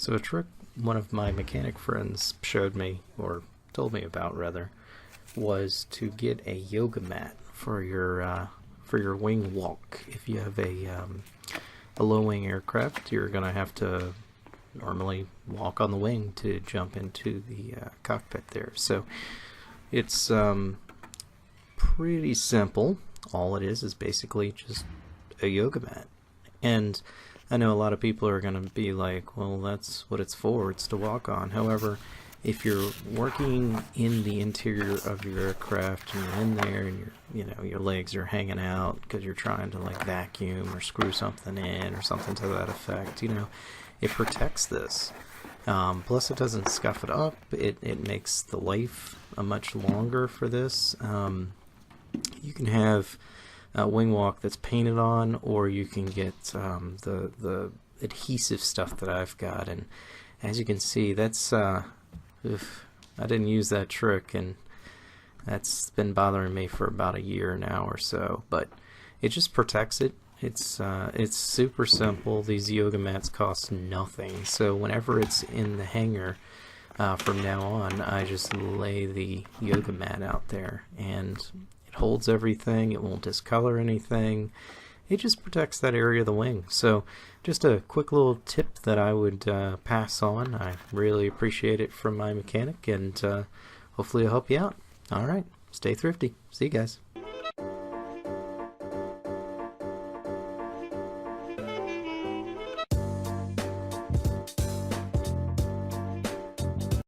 So a trick one of my mechanic friends showed me, or told me about rather, was to get a yoga mat for your wing walk. If you have a low wing aircraft, you're gonna have to normally walk on the wing to jump into the cockpit there. So it's pretty simple. All it is basically just a yoga mat. And I know a lot of people are going to be like, well, that's what it's for, it's to walk on. However, if you're working in the interior of your aircraft and you're in there and your legs are hanging out because you're trying to like vacuum or screw something in or something to that effect, it protects this. Plus it doesn't scuff it up. It makes the life much longer for this. You can have wing walk that's painted on, or you can get the adhesive stuff that I've got, and as you can see, that's I didn't use that trick, and that's been bothering me for about a year now or so, but it just protects it. It's super simple. These yoga mats cost nothing, so whenever it's in the hangar from now on, I just lay the yoga mat out there, and holds everything. It won't discolor anything. It just protects that area of the wing. So just a quick little tip that I would pass on. I really appreciate it from my mechanic, and hopefully it'll help you out. All right, stay thrifty. See you guys.